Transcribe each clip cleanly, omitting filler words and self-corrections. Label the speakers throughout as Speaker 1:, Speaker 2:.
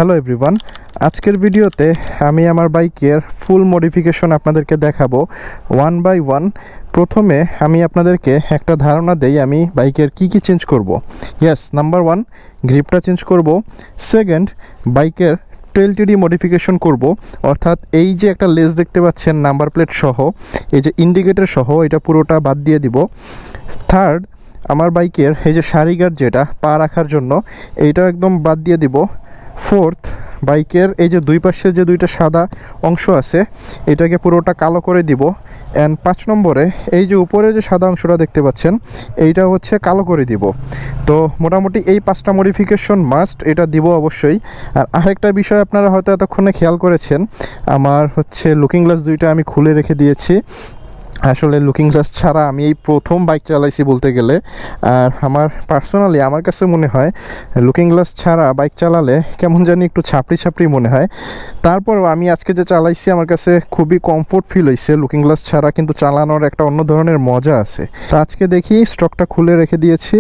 Speaker 1: Hello everyone, আজকের ভিডিওতে আমি আমার বাইকের ফুল মডিফিকেশন আপনাদেরকে দেখাবো ওয়ান বাই ওয়ান। প্রথমে আমি আপনাদেরকে একটা ধারণা দেই আমি বাইকের কি চেঞ্জ করব। ইয়েস, নাম্বার ওয়ান, গ্রিপটা চেঞ্জ করব। সেকেন্ড, বাইকের টেলটিডি মডিফিকেশন করব, অর্থাৎ এই যে একটা লেস দেখতে পাচ্ছেন নাম্বার প্লেট সহ, এই যে ইন্ডিকেটর সহ, এটা পুরোটা বাদ দিয়ে দিব। থার্ড, আমার বাইকের এই যে সারি গার্ড যেটা পা রাখার জন্য, এইটাও একদম বাদ দিয়ে দিব। ফোর্থ, বাইকের এই যে দুই পাশে যে দুইটা সাদা অংশ আছে এটাকে পুরোটা কালো করে দিব। অ্যান্ড 5 নম্বরে এই যে উপরে যে সাদা অংশটা দেখতে পাচ্ছেন এইটা হচ্ছে কালো করে দিব। তো মোটামুটি এই 5টা মডিফিকেশন মাস্ট, এটা দিব অবশ্যই। আর আরেকটা বিষয় আপনারা হয়তো এতক্ষণে খেয়াল করেছেন, আমার হচ্ছে লুকিং গ্লাস দুইটা আমি খুলে রেখে দিয়েছি। আসলে লুকিং গ্লাস ছাড়া আমি এই প্রথম বাইক চালাইছি বলতে গেলে। আর পার্সোনালি আমার কাছে মনে হয় লুকিং গ্লাস ছাড়া বাইক চালালে কেমন জানি একটু ছাপড়ি ছাপড়ি মনে হয়। তারপরও আমি আজকে যে চালাইছি আমার কাছে খুবই কমফোর্ট ফিল হয়েছে লুকিং গ্লাস ছাড়া, কিন্তু চালানোর একটা অন্য ধরনের মজা আছে। তো আজকে দেখি স্টকটা খুলে রেখে দিয়েছি,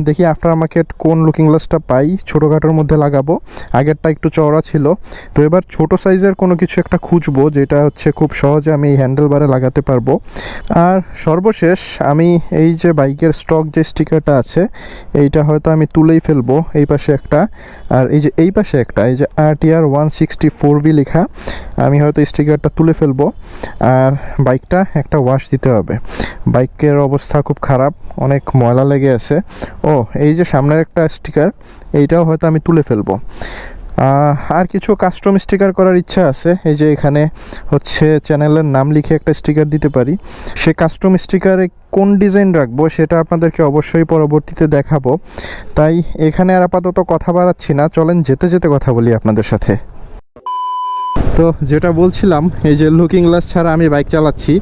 Speaker 1: দেখি আফটার মার্কেট কোন লুকিং গ্লাসটা পাই, ছোটোখাটোর মধ্যে লাগাবো। আগেরটা একটু চওড়া ছিল, তো এবার ছোট সাইজের কোনো কিছু একটা খুঁজবো যেটা হচ্ছে খুব সহজে আমি এই হ্যান্ডেল বারে লাগাতে পারবো। আর সর্বশেষ আমি এই যে বাইকের স্টক যে স্টিকারটা আছে এইটা হয়তো আমি তুলেই ফেলবো। এই পাশে একটা, আর এই যে এই পাশে একটা, এই যে RTR 164V লেখা, আমি হয়তো স্টিকারটা তুলে ফেলবো। আর বাইকটা একটা ওয়াশ দিতে হবে, বাইকের অবস্থা খুব খারাপ, অনেক ময়লা লেগে আছে। ও, এই যে সামনের একটা স্টিকার এইটাও হয়তো আমি তুলে ফেলবো। আর কিছু কাস্টম স্টিকার করার ইচ্ছা আছে। এই যে এখানে হচ্ছে চ্যানেলের নাম লিখে একটা স্টিকার দিতে পারি। সে কাস্টম স্টিকারে কোন ডিজাইন রাখবো সেটা আপনাদেরকে অবশ্যই পরবর্তীতে দেখাবো। তাই এখানে আর আপাতত কথা বাড়াচ্ছি না, চলেন যেতে যেতে কথা বলি আপনাদের সাথে। তো যেটা বলছিলাম, এই যে লুকিং গ্লাস ছাড়া আমি বাইক চালাচ্ছি,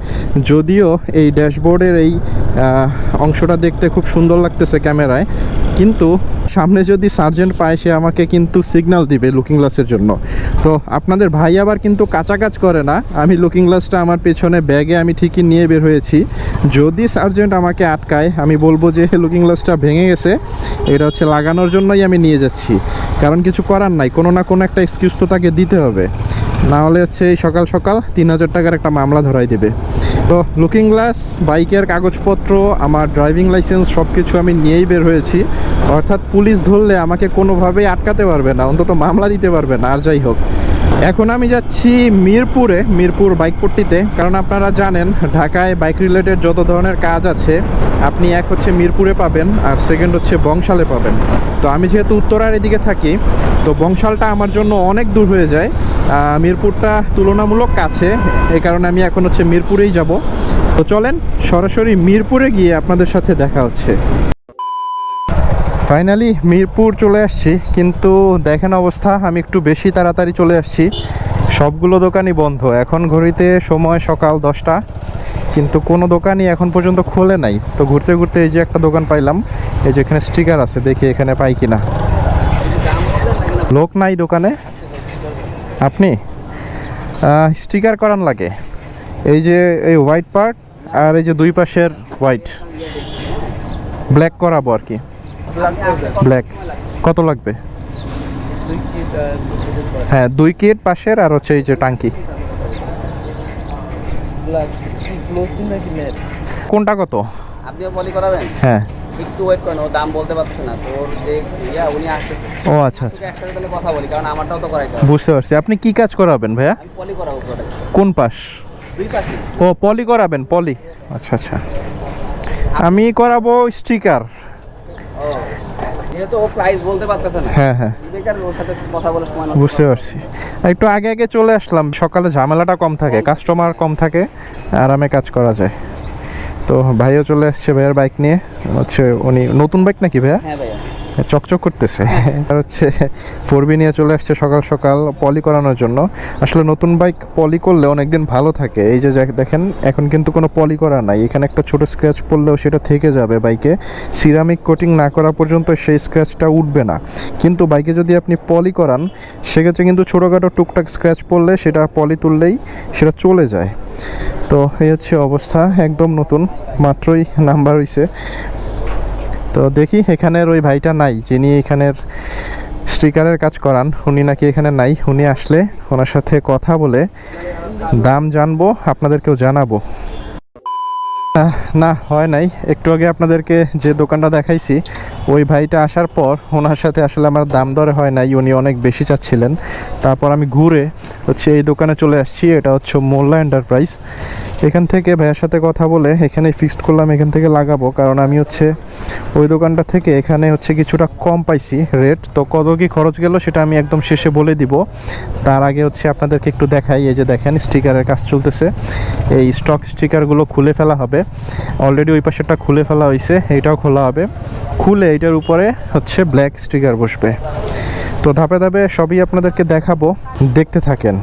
Speaker 1: যদিও এই ড্যাশবোর্ডের এই অংশটা দেখতে খুব সুন্দর লাগতেছে ক্যামেরায়, কিন্তু সামনে যদি সার্জেন্ট পায় সে আমাকে কিন্তু সিগন্যাল দিবে লুকিং গ্লাসের জন্য। তো আপনাদের ভাই আবার কিন্তু কাঁচা কাজ করে না, আমি লুকিং গ্লাসটা আমার পেছনে ব্যাগে আমি ঠিকই নিয়ে বের হয়েছি। যদি সার্জেন্ট আমাকে আটকায় আমি বলবো যে লুকিং গ্লাসটা ভেঙে গেছে, এটা হচ্ছে লাগানোর জন্যই আমি নিয়ে যাচ্ছি। কারণ কিছু করার নাই, কোনো না কোনো একটা এক্সকিউজ তো তাকে দিতে হবে, না হলে হচ্ছে এই সকাল সকাল 3000 টাকার একটা মামলা ধরাই দেবে। তো লুকিং গ্লাস, বাইকের কাগজপত্র, আমার ড্রাইভিং লাইসেন্স সব কিছু আমি নিয়েই বের হয়েছি। অর্থাৎ পুলিশ ধরলে আমাকে কোনোভাবেই আটকাতে পারবে না, অন্তত মামলা দিতে পারবে না। আর যাই হোক, এখন আমি যাচ্ছি মিরপুর বাইক পট্টিতে। কারণ আপনারা জানেন ঢাকায় বাইক রিলেটেড যত ধরনের কাজ আছে আপনি এক হচ্ছে মিরপুরে পাবেন, আর সেকেন্ড হচ্ছে বংশালে পাবেন। তো আমি যেহেতু উত্তরার এদিকে থাকি, তো বংশালটা আমার জন্য অনেক দূর হয়ে যায়, মিরপুরটা তুলনামূলক কাছে, এই কারণে আমি এখন হচ্ছে মিরপুরেই যাব। তো চলেন সরাসরি মিরপুরে গিয়ে আপনাদের সাথে দেখা হচ্ছে। ফাইনালি মিরপুর চলে আসছি, কিন্তু দেখেন অবস্থা, আমি একটু বেশি তাড়াতাড়ি চলে আসছি। সবগুলো দোকানই বন্ধ, এখন ঘড়িতে সময় সকাল 10টা, কিন্তু কোনো দোকানই এখন পর্যন্ত খোলে নাই। তো ঘুরতে ঘুরতে এই যে একটা দোকান পাইলাম, এই যে এখানে স্টিকার আছে, দেখি এখানে পাই কিনা। লোক নাই দোকানে, আপনি স্টিকার করান লাগে, এই যে এই হোয়াইট পার্ট আর এই যে দুই পাশের হোয়াইট, ব্ল্যাক করাবো আর কি। ব্ল্যাক কত লাগবে? হ্যাঁ, 2 কিট পাশের, আর হচ্ছে এই যে টাঙ্কি। কোনটা কত?
Speaker 2: আপনিও পলি করাবেন?
Speaker 1: হ্যাঁ,
Speaker 2: একটু ওয়েট করেন, ও দাম বলতে পারছে না। তো ওর যে উনি আসতেছে।
Speaker 1: ও আচ্ছা আচ্ছা,
Speaker 2: একসাথে তাহলে কথা বলি, কারণ আমারটাও তো করাইতে হবে।
Speaker 1: বুঝতে পারছি। আপনি কি কাজ করাবেন ভাইয়া?
Speaker 2: আমি পলি করাবো প্রোডাক্ট।
Speaker 1: কোন পাশ?
Speaker 2: দুই পাশে।
Speaker 1: ও, পলি করাবেন, পলি। আচ্ছা আচ্ছা, আমি করাবো স্টিকার।
Speaker 2: ও, যেহেতু ও প্রাইস বলতে পারতেছে না।
Speaker 1: হ্যাঁ হ্যাঁ,
Speaker 2: বেকার ওর সাথে কথা বলে সময় নষ্ট।
Speaker 1: বুঝতে পারছি। একটু আগে আগে চলে আসলাম, সকালে ঝামেলাটা কম থাকে, কাস্টমার কম থাকে, আরামে কাজ করা যায়। তো ভাইও চলে আসছে ভাইয়ের বাইক নিয়ে, হচ্ছে উনি নতুন বাইক নাকি ভাইয়া?
Speaker 2: হ্যাঁ ভাইয়া,
Speaker 1: চকচক করতেছে। আর হচ্ছে 4B নিয়ে চলে আসছে সকাল সকাল পলি করানোর জন্য। আসলে নতুন বাইক পলি করলে অনেকদিন ভালো থাকে। এই যে দেখেন এখন কিন্তু কোনো পলি করা নাই, এখানে একটা ছোট স্ক্র্যাচ পড়লেও সেটা থেকে যাবে বাইকে। সিরামিক কোটিং না করা পর্যন্ত সেই স্ক্র্যাচটা উঠবে না, কিন্তু বাইকে যদি আপনি পলি করান সেক্ষেত্রে কিন্তু ছোটোখাটো টুকটাক স্ক্র্যাচ পড়লে সেটা পলি তুললেই সেটা চলে যায়। তো এই হচ্ছে অবস্থা, একদম নতুন, মাত্রই নাম্বার হয়েছে। তো দেখি এখানের ওই ভাইটা নাই যিনি এখানের স্টিকারের কাজ করান। উনি নাকি এখানে নাই, উনি আসলে ওনার সাথে কথা বলে দাম জানবো, আপনাদেরকেও জানাবো। না, হয় নাই। একটু আগে আপনাদেরকে যে দোকানটা দেখাইছি, ওই ভাইটা আসার পর ওনার সাথে আসলে আমার দাম দরে হয় নাই, উনি অনেক বেশি চাচ্ছিলেন। তারপর আমি ঘুরে হচ্ছে এই দোকানে চলে আসছি, এটা হচ্ছে মোল্লা এন্টারপ্রাইজ। এখান থেকে ভাইয়ের সাথে কথা বলে এখানে ফিক্সড করলাম, এখান থেকে লাগাবো। কারণ আমি হচ্ছে ওই দোকানটা থেকে এখানে হচ্ছে কিছুটা কম পাইছি রেট। তো কত কি খরচ গেল সেটা আমি একদম শেষে বলে দিব। তার আগে হচ্ছে আপনাদেরকে একটু দেখাই। এই যে দেখেন স্টিকারের কাজ চলতেছে, এই স্টক স্টিকারগুলো খুলে ফেলা হবে। অলরেডি ওই পাশেরটা খুলে ফেলা হয়েছে, এইটাও খোলা হবে। খুলে এইটার উপরে হচ্ছে ব্ল্যাক স্টিকার বসবে। তো ধাপে ধাপে সবই আপনাদেরকে দেখাবো, দেখতে থাকেন।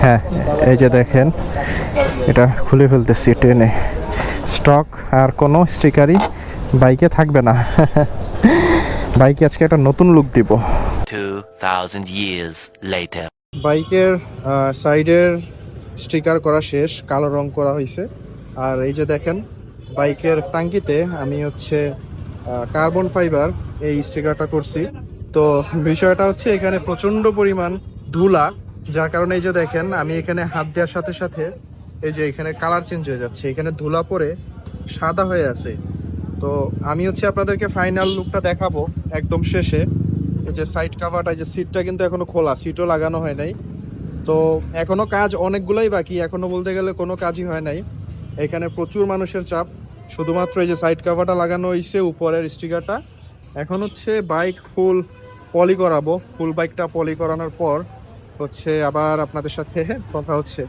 Speaker 1: হ্যাঁ, এই যে দেখেন এটা খুলে ফেলতেছি টেনে। স্টক আর কোনো স্টিকারই বাইকে থাকবে না। বাইকে আজকে একটা নতুন লুক দিব।
Speaker 3: 2000 years later.
Speaker 1: বাইকের সাইডের স্টিকার করা শেষ, কালো রং করা হয়েছে। আর এই যে দেখেন বাইকের টাঙ্কিতে আমি হচ্ছে কার্বন ফাইবার এই স্টিকারটা করছি। তো বিষয়টা হচ্ছে এখানে প্রচণ্ড পরিমাণ ধুলা, যার কারণে এই যে দেখেন আমি এখানে হাত দেওয়ার সাথে সাথে এই যে এখানে কালার চেঞ্জ হয়ে যাচ্ছে, এখানে ধুলা পরে সাদা হয়ে আছে। তো আমি হচ্ছে আপনাদেরকে ফাইনাল লুকটা দেখাবো একদম শেষে। এই যে সাইড কাভারটা, এই যে সিটটা কিন্তু এখনো খোলা, সিটও লাগানো হয় নাই। তো এখনো কাজ অনেকগুলোই বাকি, এখনো বলতে গেলে কোনো কাজই হয় নাই। এখানে প্রচুর মানুষের চাপ। শুধুমাত্র এই যে সাইড কাভারটা লাগানো হয়েছে, উপরের স্টিকারটা। এখন হচ্ছে বাইক ফুল পলি করাবো। ফুল বাইকটা পলি করানোর পর হচ্ছে আবার আপনাদের সাথে কথা হচ্ছে।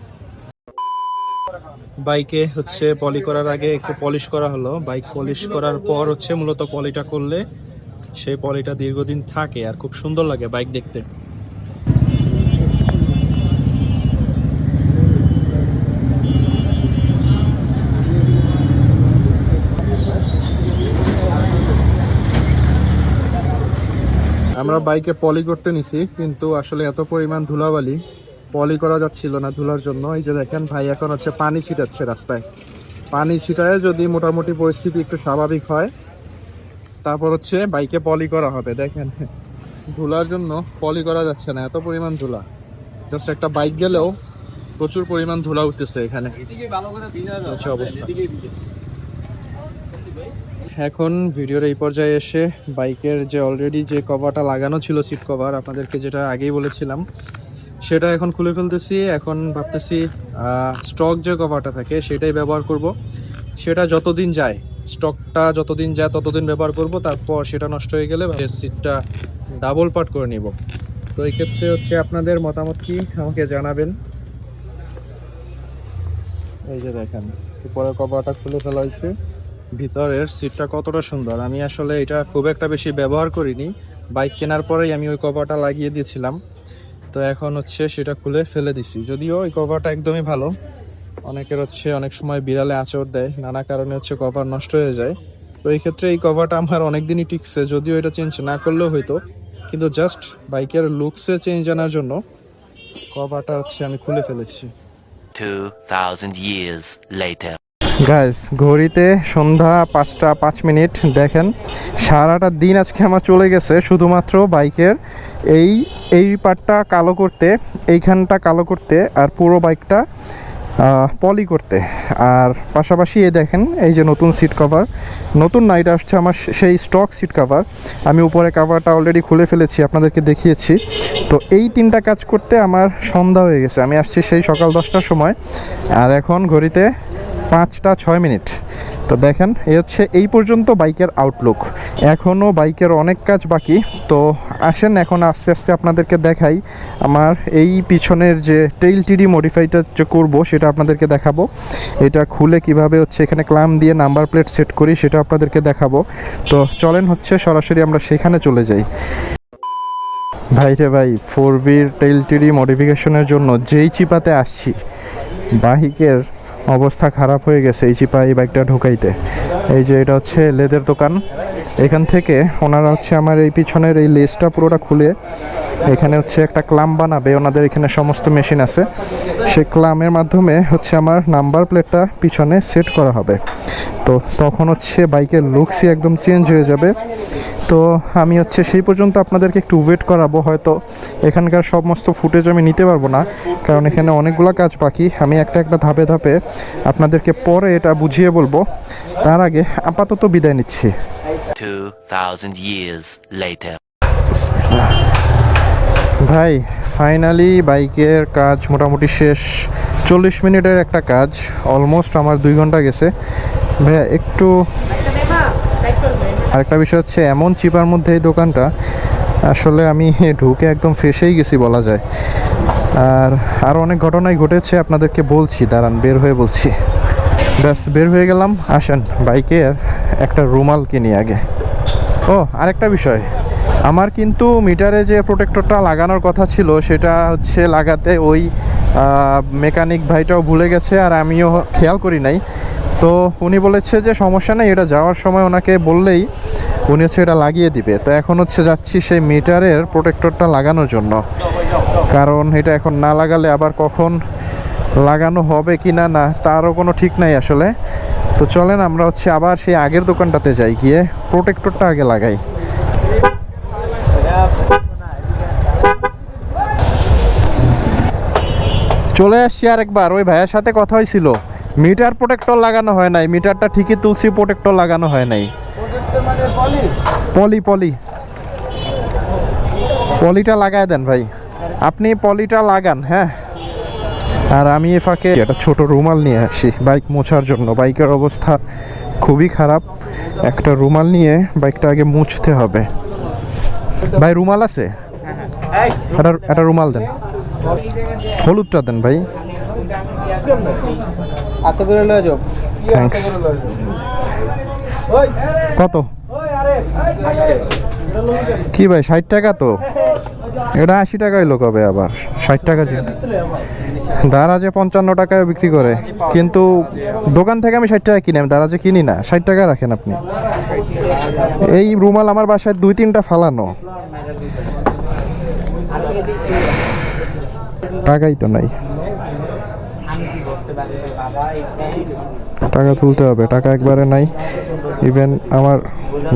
Speaker 1: বাইকে হচ্ছে পলি করার আগে একটু পলিশ করা হলো। বাইক পলিশ করার পর হচ্ছে মূলত পলিটা করলে সেই পলিটা দীর্ঘদিন থাকে আর খুব সুন্দর লাগে বাইক দেখতে। আমরা বাইকে পলি করতে নিছি, কিন্তু আসলে এত পরিমাণ ধুলাবালি পলি করা যাচ্ছিল না ধুলার জন্য। এই যে দেখেন ভাই এখন হচ্ছে পানি ছিটাচ্ছে রাস্তায়। পানি ছিটায় যদি মোটামুটি পরিস্থিতি একটু স্বাভাবিক হয়, তারপর হচ্ছে বাইকে পলি করা হবে। দেখেন ধুলার জন্য পলি করা যাচ্ছে না, এত পরিমাণ ধুলা। জাস্ট একটা বাইক গেলেও প্রচুর পরিমাণ ধুলা উঠতেছে এখানে। আচ্ছা, অবস্থা এখন ভিডিওর এই পর্যায়ে এসে বাইকের যে অলরেডি যে কভারটা লাগানো ছিল, সিট কভার, আপনাদেরকে যেটা আগেই বলেছিলাম, সেটা এখন খুলে ফেলতেছি। এখন ভাবতেছি স্টক যে কভারটা থাকে সেটাই ব্যবহার করব। সেটা যতদিন যায়, স্টকটা যতদিন যায় ততদিন ব্যবহার করব। তারপর সেটা নষ্ট হয়ে গেলে সিটটা ডাবল পার্ট করে নিব। তো এই ক্ষেত্রে হচ্ছে আপনাদের মতামত কি আমাকে জানাবেন। এই যে দেখেন উপরের কভারটা খুলে ফেলা হয়েছে, ভিতরের সিটটা কতটা সুন্দর। আমি আসলে এটা খুব একটা বেশি ব্যবহার করিনি, বাইক কেনার পরেই আমি ওই কভারটা লাগিয়ে দিয়েছিলাম। তো এখন হচ্ছে সেটা খুলে ফেলে দিছি। যদিও এই কভারটা একদমই ভালো, অনেকের হচ্ছে অনেক সময় বিড়ালে আঁচড় দেয়, নানা কারণে হচ্ছে কভার নষ্ট হয়ে যায়। তো এই ক্ষেত্রে এই কভারটা আমার অনেক দিনই টিকছে, যদিও এটা চেঞ্জ না করলেও হয়তো, কিন্তু জাস্ট বাইকের লুকসে চেঞ্জ আনার জন্য কভারটা হচ্ছে আমি খুলে ফেলেছি।
Speaker 3: 2000 years later.
Speaker 1: গাইস, ঘড়িতে সন্ধ্যা 5টা 5 মিনিট। দেখেন সারাটা দিন আজকে আমার চলে গেছে শুধুমাত্র বাইকের এই পার্টটা কালো করতে, এইখানটা কালো করতে, আর পুরো বাইকটা পলি করতে। আর পাশাপাশি এই দেখেন এই যে নতুন সিট কভার, নতুন না, এটা আসছে আমার সেই স্টক সিট কভার। আমি উপরে কভারটা অলরেডি খুলে ফেলেছি, আপনাদেরকে দেখিয়েছি। তো এই 3টা কাজ করতে আমার সন্ধ্যা হয়ে গেছে। আমি আসছি সেই সকাল 10টার সময়, আর এখন ঘড়িতে 5টা 6 মিনিট। তো দেখেন এই হচ্ছে এই পর্যন্ত বাইকের আউটলুক। এখনও বাইকের অনেক কাজ বাকি। তো আসেন এখন আস্তে আস্তে আপনাদেরকে দেখাই আমার এই পিছনের যে টেইল টিডি মডিফাইটা যে করবো সেটা আপনাদেরকে দেখাবো। এটা খুলে কিভাবে হচ্ছে এখানে ক্লাম দিয়ে নাম্বার প্লেট সেট করি সেটা আপনাদেরকে দেখাবো। তো চলেন হচ্ছে সরাসরি আমরা সেখানে চলে যাই। ভাই রে ভাই, 4B'র টেইল টিডি মডিফিকেশনের জন্য যেই চিপাতে আসছি বাইকের অবস্থা খারাপ হয়ে গেছে এই চিপা এই বাইকটা ঢোকাইতে। এই যে এটা হচ্ছে লেদের দোকান, এখান থেকে ওনারা হচ্ছে আমার এই পিছনের এই লেসটা পুরোটা খুলে এখানে হচ্ছে একটা ক্লাম বানাবে। ওনাদের এখানে সমস্ত মেশিন আছে, সেই ক্লামের মাধ্যমে হচ্ছে আমার নাম্বার প্লেটটা পিছনে সেট করা হবে। তো তখন হচ্ছে বাইকের লুকসই একদম চেঞ্জ হয়ে যাবে। তো আমি হচ্ছে সেই পর্যন্ত আপনাদেরকে একটু ওয়েট করাবো। হয়তো এখানকার সমস্ত ফুটেজ আমি নিতে পারবো না, কারণ এখানে অনেকগুলো কাজ বাকি। আমি একটা একটা ধাপে ধাপে আপনাদেরকে পরে এটা বুঝিয়ে বলবো। তার আগে আপাতত বিদায় নিচ্ছি।
Speaker 3: 2,000 years later.
Speaker 1: ভাই ফাইনালি বাইকের কাজ মোটামুটি শেষ। 40 মিনিটের একটা কাজ, অলমোস্ট আমার 2 ঘন্টা গেছে। ভাইয়া একটু আরেকটা বিষয় হচ্ছে এমন চিপার মধ্যে এই দোকানটা, আসলে আমি ঢুকে একদম ফেসেই গেছি বলা যায়। আর আরও অনেক ঘটনাই ঘটেছে, আপনাদেরকে বলছি, দাঁড়ান বের হয়ে বলছি। ব্যাস বের হয়ে গেলাম। আসেন বাইকের একটা রুমাল কিনি আগে। ও আরেকটা বিষয়, আমার কিন্তু মিটারে যে প্রোটেক্টরটা লাগানোর কথা ছিল সেটা হচ্ছে লাগাতে ওই মেকানিক ভাইটাও ভুলে গেছে আর আমিও খেয়াল করি নাই। তো উনি বলেছে যে সমস্যা নেই, এটা যাওয়ার সময় ওনাকে বললেই উনি হচ্ছে এটা লাগিয়ে দিবে। তো এখন হচ্ছে যাচ্ছি সেই মিটারের প্রোটেক্টরটা লাগানোর জন্য, কারণ এটা এখন না লাগালে আবার কখন লাগানো হবে কি না না তারও কোনো ঠিক নাই আসলে। তো চলেন আমরা হচ্ছে আবার সেই আগের দোকানটাতে যাই, গিয়ে প্রোটেক্টরটা আগে লাগাই। চলে আসছি আরেকবার। ওই ভাইয়ের সাথে কথা হয়েছিল, মিটার প্রোটেক্টর লাগানো হয় নাই, মিটারটা ঠিকই তুলসি, প্রোটেক্টর লাগানো হয় নাই। পলি পলি পলিটা লাগায় দেন ভাই, আপনি পলিটা লাগান। হ্যাঁ, আর আমি এ ফাঁকে একটা ছোট রুমাল নিয়ে আসি বাইক মোছার জন্য। বাইকের অবস্থা খুবই খারাপ, একটা রুমাল নিয়ে বাইকটা আগে মুছতে হবে। ভাই রুমাল আছে? একটা রুমাল দেন, হলুদটা দেন ভাই। থ্যাংকস। কত কি ভাই? 60 টাকা? তো এটা 80 টাকা হইলো কবে আবার? 60 টাকা যে দারাজে 55 টাকায় বিক্রি করে, কিন্তু দোকান থেকে আমি 60 টাকা কিনি, আমি দারাজে কিনি না। 60 টাকা রাখেন আপনি। এই রুমাল আমার বাসায় 2-3টা ফালানো, টাকাই তো নাই। টাকা তুলতে হবে, টাকা একবারে নাই। ইভেন আমার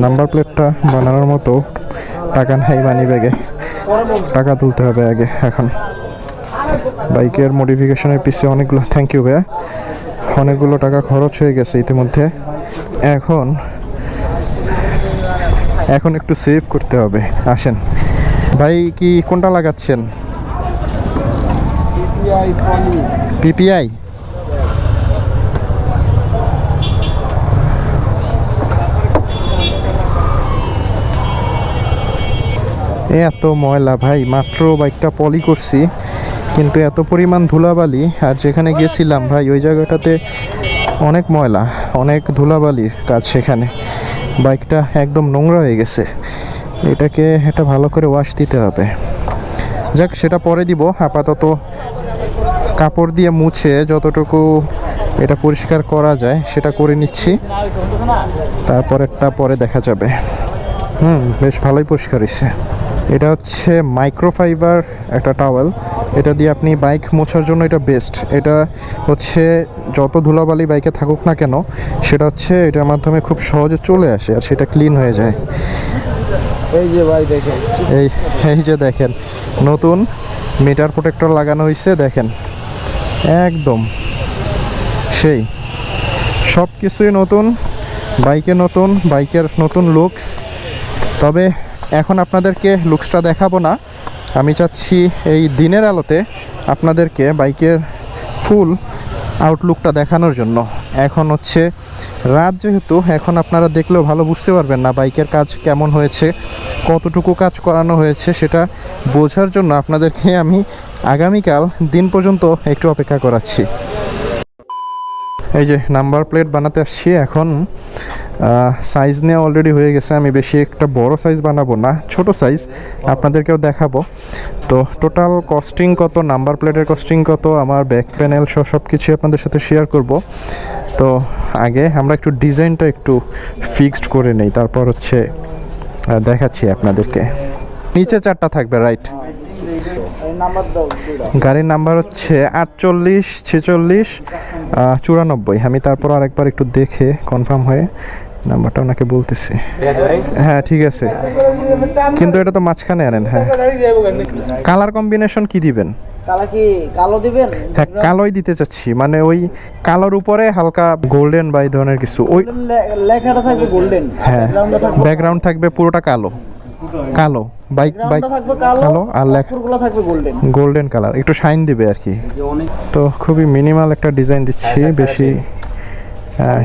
Speaker 1: নাম্বার প্লেটটা বানানোর মতো টাকা নাই মানি ব্যাগে। টাকা তুলতে হবে আগে। এখন বাইকের মডিফিকেশনের পিছে অনেকগুলো, থ্যাংক ইউ ভাইয়া, অনেকগুলো টাকা খরচ হয়ে গেছে ইতিমধ্যে। এখন একটু সেভ করতে হবে। আসেন ভাই, কি কোনটা লাগাচ্ছেন? পিপিআই। এত ময়লা ভাই, মাত্র বাইকটা পলি করছি কিন্তু এত পরিমাণ ধুলাবালি। আর যেখানে গেছিলাম ভাই ওই জায়গাটাতে অনেক ময়লা, অনেক ধুলাবালির কাজ সেখানে। বাইকটা একদম নোংরা হয়ে গেছে, এটাকে একটা ভালো করে ওয়াশ দিতে হবে। যাক, সেটা পরে দিব। আপাতত কাপড় দিয়ে মুছে যতটুকু এটা পরিষ্কার করা যায় সেটা করে নিচ্ছি, তারপরেরটা পরে দেখা যাবে। বেশ ভালোই পরিষ্কার হয়েছে। এটা হচ্ছে মাইক্রোফাইবার একটা টাওয়েল, এটা দিয়ে আপনি বাইক মোছার জন্য এটা বেস্ট। এটা হচ্ছে যত ধুলাবালি বাইকে থাকুক না কেন, সেটা হচ্ছে এটার মাধ্যমে খুব সহজে চলে আসে আর সেটা ক্লিন হয়ে যায়।
Speaker 4: এই যে ভাই দেখেন,
Speaker 1: এই যে দেখেন নতুন মিটার প্রোটেক্টর লাগানো হয়েছে, দেখেন একদম সেই সব কিছুই নতুন, বাইকে নতুন, বাইকের নতুন লুকস। তবে এখন আপনাদেরকে লুকসটা দেখাবো না, আমি চাচ্ছি এই দিনের আলোতে আপনাদেরকে বাইকের ফুল আউটলুকটা দেখানোর জন্য। এখন হচ্ছে রাত যেহেতু, এখন আপনারা দেখলেও ভালো বুঝতে পারবেন না বাইকের কাজ কেমন হয়েছে, কতটুকু কাজ করানো হয়েছে সেটা বোঝার জন্য আপনাদেরকে আমি আগামীকাল দিন পর্যন্ত একটু অপেক্ষা করাচ্ছি। এই যে নাম্বার প্লেট বানাতে আসছি এখন। সাইজ নেওয়া অলরেডি হয়ে গেছে, আমি বেশি একটা বড় সাইজ বানাবো না, ছোট সাইজ আপনাদেরকেও দেখাবো। তো টোটাল কস্টিং কত, নাম্বার প্লেটের কস্টিং কত, আমার ব্যাক প্যানেল সব কিছুই আপনাদের সাথে শেয়ার করব। তো আগে আমরা একটু ডিজাইনটা একটু ফিক্সড করে নেই, তারপর হচ্ছে দেখাচ্ছি আপনাদেরকে। নিচে 4টা থাকবে, রাইট?
Speaker 4: এই নাম্বার দাও দুইটা।
Speaker 1: গাড়ির নাম্বার হচ্ছে 48, 46, 94। আমি তারপর আরেকবার একটু দেখে কনফার্ম হয়ে নাম্বারটা ওনাকে বলতেছি। হ্যাঁ ঠিক আছে, কিন্তু এটা তো মাঝখানে আনেন। হ্যাঁ, কালার কম্বিনেশন কি দিবেন?
Speaker 4: কালা কি কালো দিবেন?
Speaker 1: হ্যাঁ কালোই দিতে চাচ্ছি, মানে ওই কালোর উপরে হালকা গোল্ডেন বা এই ধরনের কিছু। ওই
Speaker 4: লেখাটা থাকবে গোল্ডেন,
Speaker 1: হ্যাঁ, ব্যাকগ্রাউন্ড থাকবে পুরোটা কালো, কালো বাইক
Speaker 4: থাকবে কালো
Speaker 1: কালো আর লেখা
Speaker 4: অক্ষরগুলো থাকবে গোল্ডেন।
Speaker 1: গোল্ডেন কালার, একটু শাইন দিবে আর কি। তো খুবই মিনিমাল একটা ডিজাইন দিচ্ছি, বেশি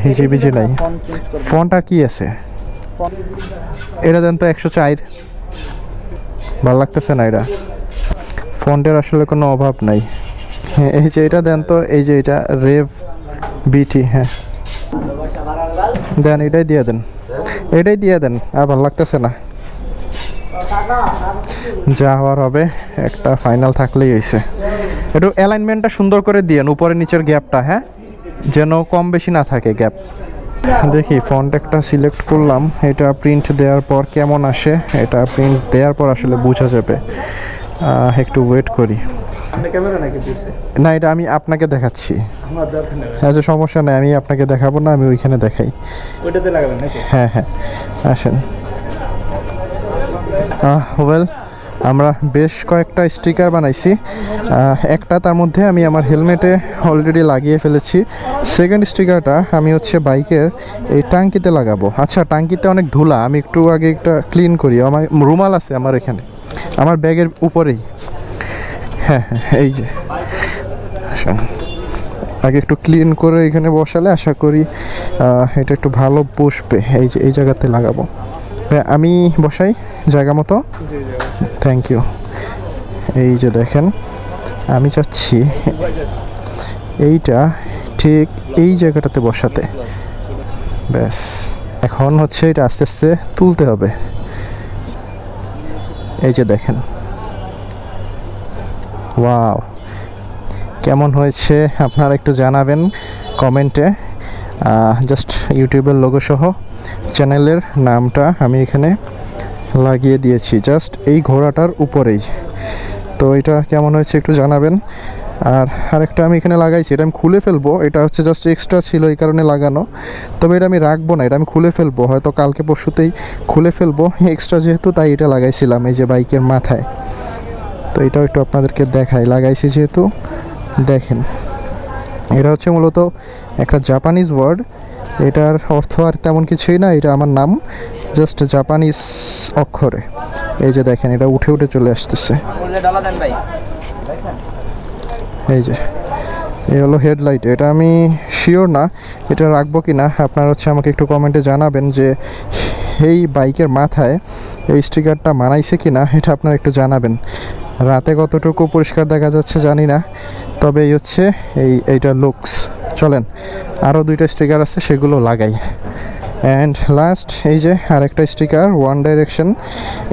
Speaker 1: হিজিবিজি নাই। ফন্টটা কি আছে এটা দেন তো 104। ভালো লাগতেছে না এটা, ফন্টের আসলে কোনো অভাব নাই। হ্যাঁ এই যে এটা দেন তো, এই যে এটা রেভ বিটি। হ্যাঁ দেন, এটাই দিয়ে দেন, এটাই দিয়ে দেন। আর ভালো লাগতেছে না, যা হওয়ার হবে, একটা ফাইনাল থাকলেই হয়েছে। একটু অ্যালাইনমেন্টটা সুন্দর করে দিয়েন, উপরে নিচের গ্যাপটা, হ্যাঁ যেন কম বেশি না থাকে গ্যাপ। দেখি ফন্ট একটা সিলেক্ট করলাম, এটা প্রিন্ট দেওয়ার পর কেমন আসে, এটা প্রিন্ট দেওয়ার পর আসলে বোঝা যাবে। একটু ওয়েট করি। না এটা আমি আপনাকে দেখাচ্ছি, আচ্ছা সমস্যা নেই, আমি আপনাকে দেখাবো না, আমি ওইখানে দেখাই। হ্যাঁ হ্যাঁ আসেন। ওয়েল, আমরা বেশ কয়েকটা স্টিকার বানাইছি। একটা তার মধ্যে আমি আমার হেলমেটে অলরেডি লাগিয়ে ফেলেছি। সেকেন্ড স্টিকারটা আমি হচ্ছে বাইকের এই টাঙ্কিতে লাগাবো। আচ্ছা টাঙ্কিতে অনেক ধুলা, আমি একটু আগে একটা ক্লিন করি। আমার রুমাল আছে আমার এখানে, আমার ব্যাগের উপরেই। হ্যাঁ হ্যাঁ এই যে, আগে একটু ক্লিন করে এখানে বসালে আশা করি এটা একটু ভালো বসবে। এই যে এই জায়গাতে লাগাবো। আমি বসাই জায়গা মতো, থ্যাংক ইউ। এই যে দেখেন, আমি চাচ্ছি এইটা ঠিক এই জায়গাটাতে বসাতে। ব্যাস, এখন হচ্ছে এটা আস্তে আস্তে তুলতে হবে। এই যে দেখেন, ওয়াও কেমন হয়েছে আপনারা একটু জানাবেন কমেন্টে। জাস্ট ইউটিউবের লোগো সহ চ্যানেলের নামটা আমি এখানে লাগিয়ে দিয়েছি, জাস্ট এই ঘোড়াটার উপরেই। তো এটা কেমন হয়েছে একটু জানাবেন। আর আরেকটা আমি এখানে লাগাইছি, এটা আমি খুলে ফেলবো। এটা হচ্ছে জাস্ট এক্সট্রা ছিল এই কারণে লাগানো, তবে এটা আমি রাখবো না, এটা আমি খুলে ফেলবো, হয়তো কালকে পরশুতেই খুলে ফেলবো। এক্সট্রা যেহেতু তাই এটা লাগাইছিলাম এই যে বাইকের মাথায়। তো এটাও একটু আপনাদেরকে দেখাই, লাগাইছি যেহেতু দেখেন। এটা হচ্ছে মূলত একটা জাপানিজ ওয়ার্ড, এটার অর্থ আর তেমন কিছুই না, এটা আমার নাম, জাস্ট জাপানিজ অক্ষরে। এই যে দেখেন, এটা উঠে উঠে চলে আসতেছে। এই যে এই হলো হেডলাইট। এটা আমি শিওর না এটা রাখবো কি না, আপনারা হচ্ছে আমাকে একটু কমেন্টে জানাবেন যে এই বাইকের মাথায় এই স্টিকারটা মানাইছে কি না, এটা আপনারা একটু জানাবেন। রাতে কতটুকু পরিষ্কার দেখা যাচ্ছে জানি না, তবে এই হচ্ছে এইটা লুকস। চলেন আরও দুইটা স্টিকার আছে, সেগুলো লাগাই। অ্যান্ড লাস্ট এই যে আরেকটা স্টিকার, ওয়ান ডাইরেকশন।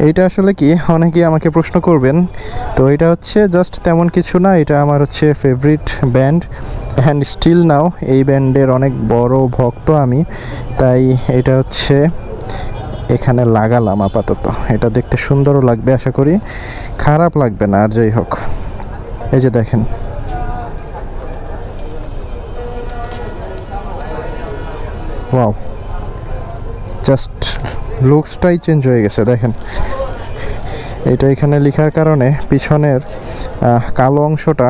Speaker 1: এইটা আসলে কি অনেকেই আমাকে প্রশ্ন করবেন, তো এটা হচ্ছে জাস্ট তেমন কিছু না, এটা আমার হচ্ছে favourite band and still now এই ব্যান্ডের অনেক বড় ভক্ত আমি, তাই এটা হচ্ছে এখানে লাগালাম আপাতত। এটা দেখতে সুন্দরও লাগবে, আশা করি খারাপ লাগবে না। আর যাই হোক, এই যে দেখেন, ওয়াও, জাস্ট লুকসটাই চেঞ্জ হয়ে গেছে। দেখেন এটা এখানে লেখার কারণে পিছনের কালো অংশটা,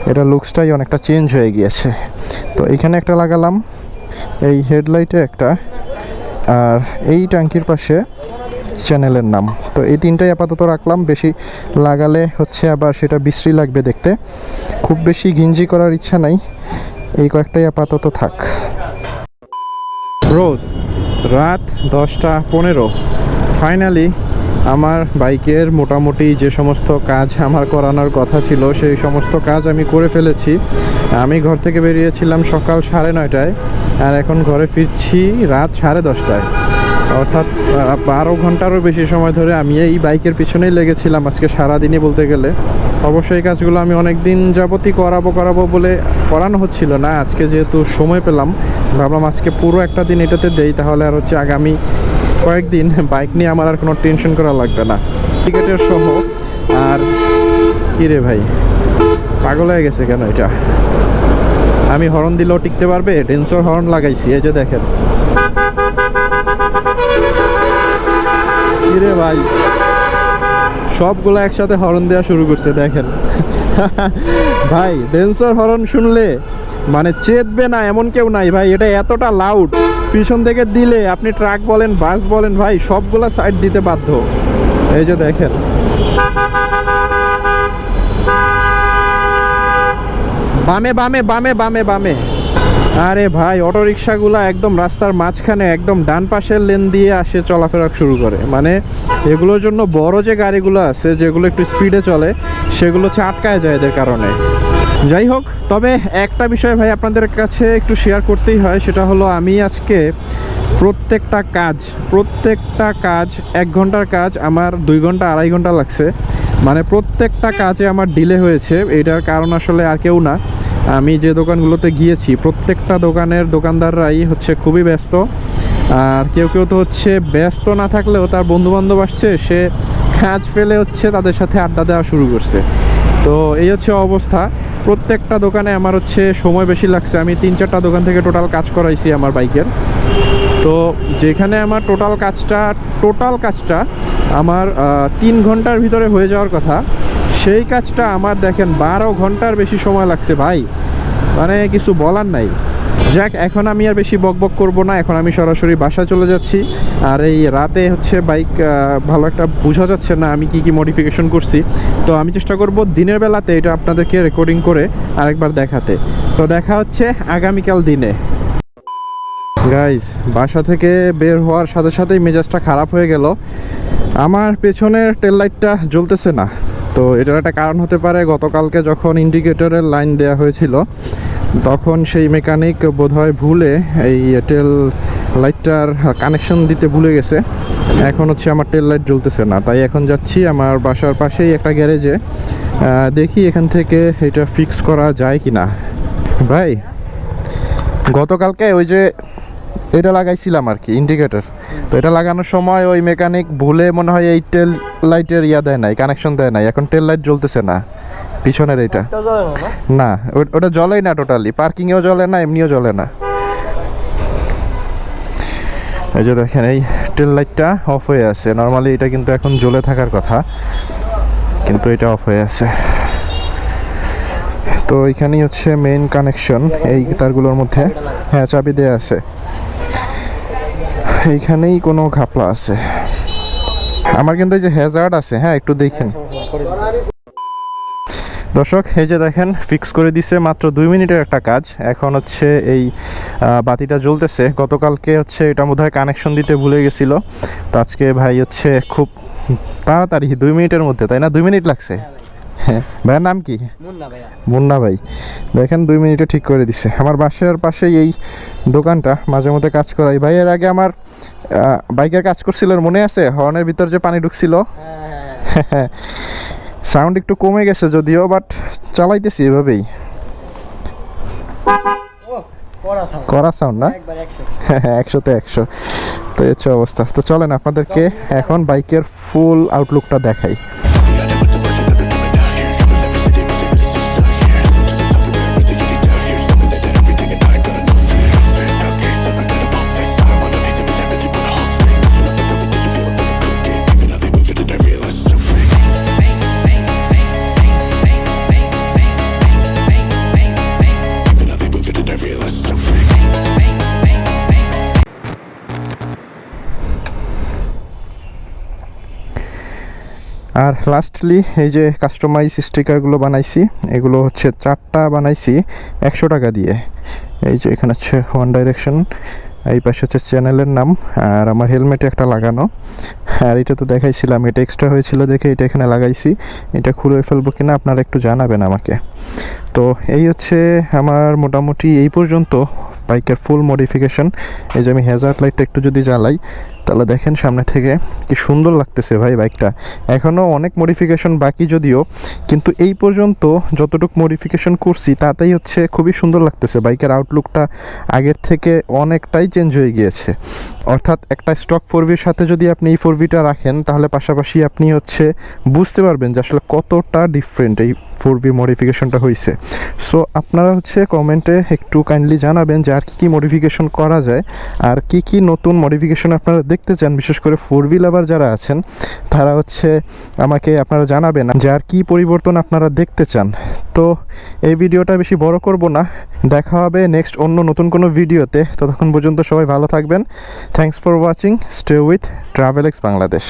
Speaker 1: এটা লুকসটাই অনেকটা চেঞ্জ হয়ে গিয়েছে। তো এখানে একটা লাগালাম, এই হেডলাইটে একটা, আর এই ট্যাঙ্কির পাশে চ্যানেলের নাম। তো এই তিনটাই আপাতত রাখলাম, বেশি লাগালে হচ্ছে আবার সেটা বিশ্রী লাগবে দেখতে। খুব বেশি ঘিঞ্জি করার ইচ্ছা নাই, এই কয়েকটাই আপাতত থাক। রোজ রাত 10:15 ফাইনালি আমার বাইকের মোটামুটি যে সমস্ত কাজ আমার করানোর কথা ছিল সেই সমস্ত কাজ আমি করে ফেলেছি। আমি ঘর থেকে বেরিয়েছিলাম সকাল 9:30টায়, আর এখন ঘরে ফিরছি রাত 10:30টায়, অর্থাৎ 12 ঘন্টারও বেশি সময় ধরে আমি এই বাইকের পিছনেই লেগেছিলাম আজকে সারাদিনই বলতে গেলে। অবশ্যই এই কাজগুলো আমি অনেক দিন যাবতই করাবো বলে করানো হচ্ছিল না। আজকে যেহেতু সময় পেলাম, ভাবলাম আজকে পুরো একটা দিন এটাতে দেই, তাহলে আর হচ্ছে আগামী কয়েকদিন বাইক নিয়ে আমার আর কোনো টেনশন করা লাগবে না। টিকেটের সহ। আর কি রে ভাই, পাগল হয়ে গেছে কেন এটা? আমি হর্ন দিলেও টিকতে পারবে? ডেন্সর হর্ন লাগাইছি, এই যে দেখেন। কি রে ভাই, সবগুলো একসাথে হর্ন দেওয়া শুরু করছে দেখেন। ভাই ডেন্সর হর্ন শুনলে মানে চেতবে না এমন কেউ নাই ভাই, এটা এতটা লাউড। পিছন থেকে দিলে আপনি ট্রাক বলেন বাস বলেন ভাই সবগুলা সাইড দিতে বাধ্য। এই যে দেখেন, বামে বামে বামে বামে বামে। আরে ভাই অটো রিক্সাগুলা একদম রাস্তার মাঝখানে একদম ডান পাশের লেন দিয়ে আসে চলাফেরা শুরু করে। মানে এগুলোর জন্য বড় যে গাড়িগুলো আছে যেগুলো একটু স্পিডে চলে সেগুলো হচ্ছে আটকায় যায় এদের কারণে। যাই হোক, তবে একটা বিষয় ভাই আপনাদের কাছে একটু শেয়ার করতেই হয়, সেটা হলো আমি আজকে প্রত্যেকটা কাজ 1 ঘন্টার কাজ আমার 2 ঘন্টা 2.5 ঘন্টা লাগছে। মানে প্রত্যেকটা কাজে আমার ডিলে হয়েছে। এটার কারণ আসলে আর কেউ না, আমি যে দোকানগুলোতে গিয়েছি প্রত্যেকটা দোকানের দোকানদাররাই হচ্ছে খুবই ব্যস্ত। আর কেউ তো হচ্ছে ব্যস্ত না থাকলেও তার বন্ধুবান্ধব আসছে, সে কাজ ফেলে হচ্ছে তাদের সাথে আড্ডা দেওয়া শুরু করছে। তো এই হচ্ছে অবস্থা। প্রত্যেকটা দোকানে আমার হচ্ছে সময় বেশি লাগছে। আমি 3-4টা দোকান থেকে টোটাল কাজ করাইছি আমার বাইকের। তো যেখানে আমার টোটাল কাজটা আমার 3 ঘন্টার ভিতরে হয়ে যাওয়ার কথা, সেই কাজটা আমার দেখেন 12 ঘন্টার বেশি সময় লাগছে ভাই। মানে কিছু বলার নাই। যাক, এখন আমি আর বেশি বকবক করব না, এখন আমি সরাসরি বাসায় চলে যাচ্ছি। আর এই রাতে হচ্ছে বাইক ভালো একটা বোঝা যাচ্ছে না আমি কি মডিফিকেশন করছি। তো আমি চেষ্টা করব দিনের বেলাতে এটা আপনাদেরকে রেকর্ডিং করে আরেকবার দেখাতে। তো দেখা হচ্ছে আগামীকাল দিনে। গাইজ, বাসা থেকে বের হওয়ার সাথে সাথেই মেজাজটা খারাপ হয়ে গেল। আমার পেছনের টেল লাইটটা জ্বলতেছে না। তো এটার একটা কারণ হতে পারে, গতকালকে যখন ইন্ডিকেটরের লাইন দেওয়া হয়েছিল তখন সেই মেকানিক বোধহয় ভুলে এই টেল লাইটটার কানেকশন দিতে ভুলে গেছে। এখন হচ্ছে আমার টেল লাইট জ্বলতেছে না। তাই এখন যাচ্ছি আমার বাসার পাশেই একটা গ্যারেজে, দেখি এখান থেকে এটা ফিক্স করা যায় কি না। ভাই গতকালকে ওই যে এটা লাগাইছিলাম আর কি ইন্ডিকেটর, তো এটা লাগানোর সময় ওই মেকানিক ভুলে মনে হয় এই টেল লাইটের দেয় নাই, কানেকশন দেয় নাই। এখন টেল লাইট জ্বলতেছে না পিছনের এইটা। না, ওটা জ্বলেই না টোটালি, পার্কিংয়েও জ্বলে না, এমনিও জ্বলে না। এই যে দেখেন এই টেল লাইটটা অফ হয়ে আছে। নর্মালি এটা কিন্তু এখন জ্বলে থাকার কথা, কিন্তু এটা অফ হয়ে আছে। তো এইখানেই হচ্ছে মেইন কানেকশন এই তারগুলোর মধ্যে। হ্যাঁ, চাবি দেওয়া আছে। এইখানেই কোনো ঘাপলা আছে। আমার কিন্তু এই যে হ্যাজার্ড আছে, হ্যাঁ একটু দেখেন দর্শক। এই যে দেখেন ফিক্স করে দিছে, মাত্র 2 মিনিটের একটা কাজ। এখন হচ্ছে এই বাতিটা জ্বলতেছে। গতকালকে হচ্ছে এটা বোধহয় কানেকশন দিতে ভুলে গেছিলো, তো আজকে ভাই হচ্ছে খুব তাড়াতাড়ি 2 মিনিটের মধ্যে, তাই না? 2 মিনিট লাগছে। হ্যাঁ, ভাইয়ের নাম কি? মুন্না ভাই। দেখেন 2 মিনিটে ঠিক করে দিছে। আমার বাসার পাশেই এই দোকানটা, মাঝে মধ্যে কাজ করাই। ভাই এর আগে আমার বাইকের কাজ করছিল, মনে আছে? হর্নের ভিতর যে পানি ঢুকছিল। সাউন্ড একটু কমে গেছে যদিও, বাট চালাইতেছি এভাবেই। করা সাউন্ড না? 100-তে 100। তো এই হচ্ছে অবস্থা। তো চলেন আপনাদেরকে এখন বাইকের ফুল আউটলুকটা দেখাই। আর লাস্টলি এই যে কাস্টমাইজ স্টিকারগুলো বানাইছি, এগুলো হচ্ছে 4টা বানাইছি 100 টাকা দিয়ে। এই যে এখানে হচ্ছে ওয়ান ডাইরেকশন, এই পাশে হচ্ছে চ্যানেলের নাম, আর আমার হেলমেটে একটা লাগানো। আর এটা তো দেখাইছিলাম, এটা এক্সট্রা হয়েছিল দেখে এটা এখানে লাগাইছি। এটা খুলে ফেলবো কিনা আপনারা একটু জানাবেন আমাকে। তো এই হচ্ছে আমার মোটামুটি এই পর্যন্ত বাইকের ফুল মডিফিকেশন। এই যে আমি হ্যাজার্ড লাইটটা একটু যদি জ্বালাই তাহলে দেখেন সামনে থেকে কি সুন্দর লাগতেছে ভাই বাইকটা। এখনও অনেক মডিফিকেশন বাকি যদিও, কিন্তু এই পর্যন্ত যতটুকু মডিফিকেশন করছি তাতেই হচ্ছে খুবই সুন্দর লাগতেছে। বাইকের আউটলুকটা আগের থেকে অনেকটাই চেঞ্জ হয়ে গিয়েছে। অর্থাৎ একটা স্টক 4Vর সাথে যদি আপনি এই 4Vটা রাখেন তাহলে পাশাপাশি আপনি হচ্ছে বুঝতে পারবেন যে আসলে কতটা ডিফারেন্ট এই 4V মডিফিকেশনটা হয়েছে। সো আপনারা হচ্ছে কমেন্টে একটু কাইন্ডলি জানাবেন যে আর কী মডিফিকেশন করা যায়, আর কি নতুন মডিফিকেশন আপনারা দেখতে চান। বিশেষ করে 4V লাভার যারা আছেন তারা হচ্ছে আমাকে আপনারা জানাবেন যে আর কী পরিবর্তন আপনারা দেখতে চান। তো এই ভিডিওটা বেশি বড় করব না, দেখা হবে নেক্সট অন্য নতুন কোনো ভিডিওতে। ততক্ষণ পর্যন্ত সবাই ভালো থাকবেন। Thanks for watching, stay with travel x Bangladesh.